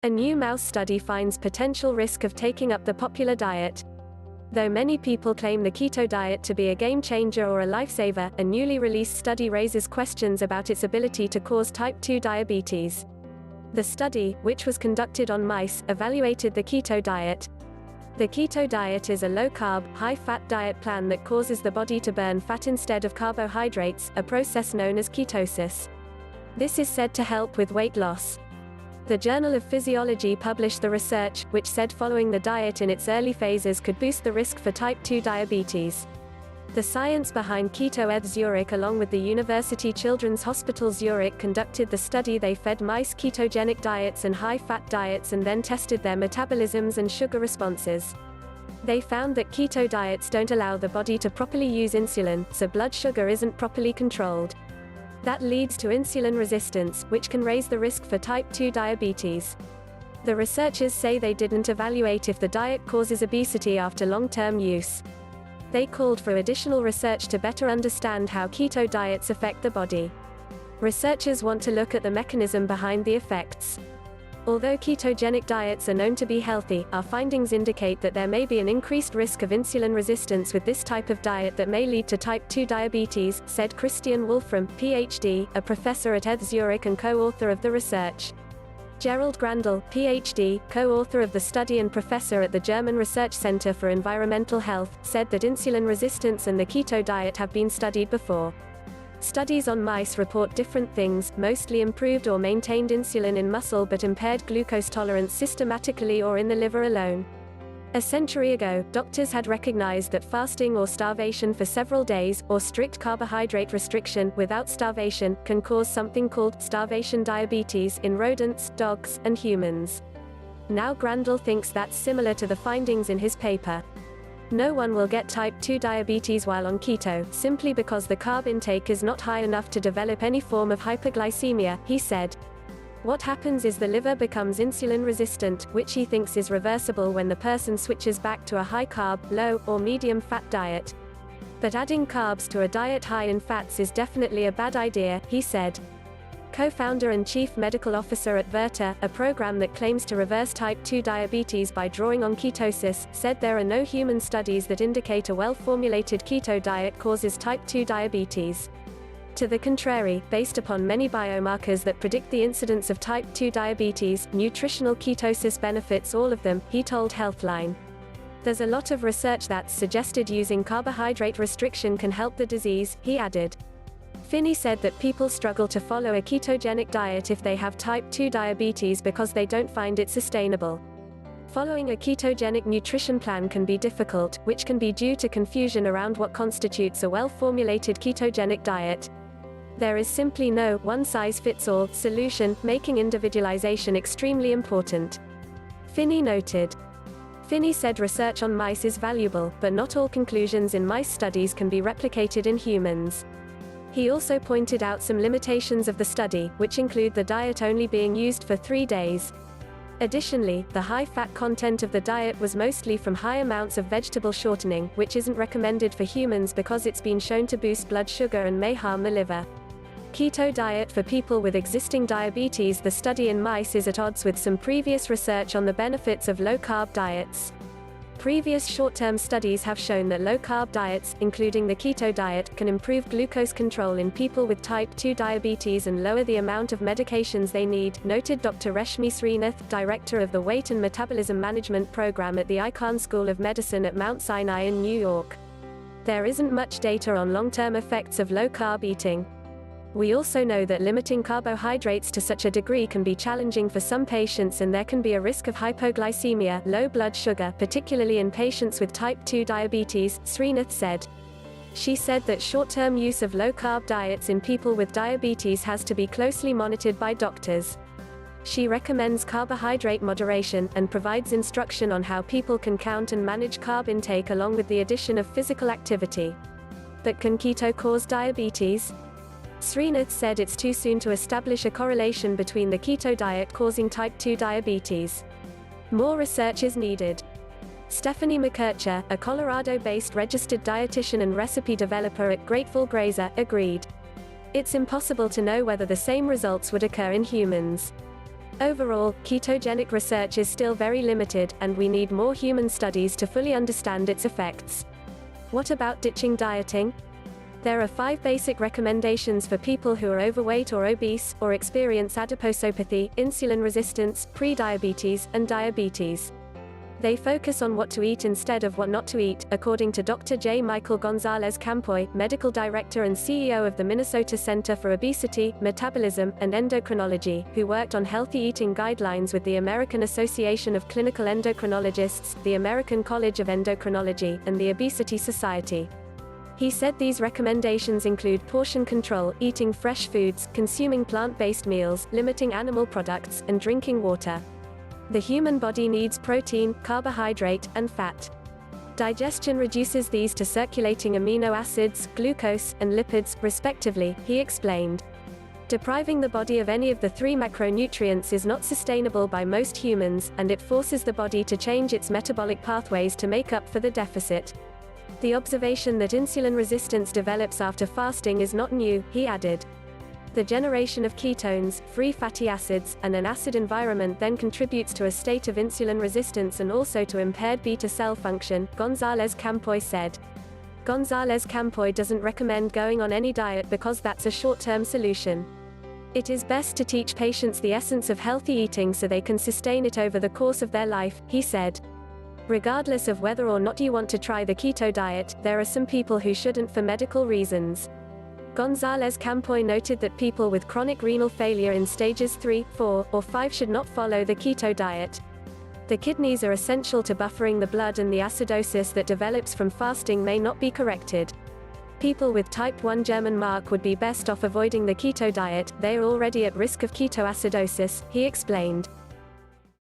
A new mouse study finds potential risk of taking up the popular diet. Though many people claim the keto diet to be a game changer or a lifesaver, a newly released study raises questions about its ability to cause type 2 diabetes. The study, which was conducted on mice, evaluated the keto diet. The keto diet is a low-carb, high-fat diet plan that causes the body to burn fat instead of carbohydrates, a process known as ketosis. This is said to help with weight loss. The Journal of Physiology published the research, which said following the diet in its early phases could boost the risk for type 2 diabetes. The science behind Keto ETH Zurich along with the University Children's Hospital Zurich conducted the study. They fed mice ketogenic diets and high-fat diets and then tested their metabolisms and sugar responses. They found that keto diets don't allow the body to properly use insulin, so blood sugar isn't properly controlled. That leads to insulin resistance, which can raise the risk for type 2 diabetes. The researchers say they didn't evaluate if the diet causes obesity after long-term use. They called for additional research to better understand how keto diets affect the body. Researchers want to look at the mechanism behind the effects. Although ketogenic diets are known to be healthy, our findings indicate that there may be an increased risk of insulin resistance with this type of diet that may lead to type 2 diabetes, said Christian Wolfram, PhD, a professor at ETH Zurich and co-author of the research. Gerald Grandel, PhD, co-author of the study and professor at the German Research Center for Environmental Health, said that insulin resistance and the keto diet have been studied before. Studies on mice report different things, mostly improved or maintained insulin in muscle but impaired glucose tolerance systematically or in the liver alone. A century ago, doctors had recognized that fasting or starvation for several days, or strict carbohydrate restriction without starvation, can cause something called starvation diabetes in rodents, dogs, and humans. Now Grandel thinks that's similar to the findings in his paper. No one will get type 2 diabetes while on keto, simply because the carb intake is not high enough to develop any form of hyperglycemia, he said. What happens is the liver becomes insulin resistant, which he thinks is reversible when the person switches back to a high-carb, low, or medium-fat diet. But adding carbs to a diet high in fats is definitely a bad idea, he said. Co-founder and chief medical officer at Virta, a program that claims to reverse type 2 diabetes by drawing on ketosis, said there are no human studies that indicate a well-formulated keto diet causes type 2 diabetes. To the contrary, based upon many biomarkers that predict the incidence of type 2 diabetes, nutritional ketosis benefits all of them, he told Healthline. There's a lot of research that's suggested using carbohydrate restriction can help the disease, he added. Finney said that people struggle to follow a ketogenic diet if they have type 2 diabetes because they don't find it sustainable. Following a ketogenic nutrition plan can be difficult, which can be due to confusion around what constitutes a well-formulated ketogenic diet. There is simply no one-size-fits-all solution, making individualization extremely important. Finney noted. Finney said research on mice is valuable, but not all conclusions in mice studies can be replicated in humans. He also pointed out some limitations of the study, which include the diet only being used for 3 days. Additionally, the high fat content of the diet was mostly from high amounts of vegetable shortening, which isn't recommended for humans because it's been shown to boost blood sugar and may harm the liver. Keto diet for people with existing diabetes. The study in mice is at odds with some previous research on the benefits of low-carb diets. Previous short-term studies have shown that low-carb diets, including the keto diet, can improve glucose control in people with type 2 diabetes and lower the amount of medications they need, noted Dr. Reshmi Srinath, director of the Weight and Metabolism Management Program at the Icahn School of Medicine at Mount Sinai in New York. There isn't much data on long-term effects of low-carb eating. We also know that limiting carbohydrates to such a degree can be challenging for some patients, and there can be a risk of hypoglycemia, low blood sugar, particularly in patients with type 2 diabetes, Srinath said. She said that short-term use of low-carb diets in people with diabetes has to be closely monitored by doctors. She recommends carbohydrate moderation, and provides instruction on how people can count and manage carb intake along with the addition of physical activity. But can keto cause diabetes? Srinath said it's too soon to establish a correlation between the keto diet causing type 2 diabetes. More research is needed. Stephanie McKercher, a Colorado-based registered dietitian and recipe developer at Grateful Grazer, agreed. It's impossible to know whether the same results would occur in humans. Overall, ketogenic research is still very limited, and we need more human studies to fully understand its effects. What about ditching dieting? There are 5 basic recommendations for people who are overweight or obese, or experience adiposopathy, insulin resistance, pre-diabetes, and diabetes. They focus on what to eat instead of what not to eat, according to Dr. J. Michael Gonzalez Campoy, Medical Director and CEO of the Minnesota Center for Obesity, Metabolism, and Endocrinology, who worked on healthy eating guidelines with the American Association of Clinical Endocrinologists, the American College of Endocrinology, and the Obesity Society. He said these recommendations include portion control, eating fresh foods, consuming plant-based meals, limiting animal products, and drinking water. The human body needs protein, carbohydrate, and fat. Digestion reduces these to circulating amino acids, glucose, and lipids, respectively, he explained. Depriving the body of any of the 3 macronutrients is not sustainable by most humans, and it forces the body to change its metabolic pathways to make up for the deficit. The observation that insulin resistance develops after fasting is not new, he added. The generation of ketones, free fatty acids, and an acid environment then contributes to a state of insulin resistance and also to impaired beta cell function, Gonzalez Campoy said. Gonzalez Campoy doesn't recommend going on any diet because that's a short-term solution. It is best to teach patients the essence of healthy eating so they can sustain it over the course of their life, he said. Regardless of whether or not you want to try the keto diet, there are some people who shouldn't for medical reasons. Gonzalez Campoy noted that people with chronic renal failure in stages 3, 4, or 5 should not follow the keto diet. The kidneys are essential to buffering the blood, and the acidosis that develops from fasting may not be corrected. People with type 1 German mark would be best off avoiding the keto diet, they are already at risk of ketoacidosis, he explained.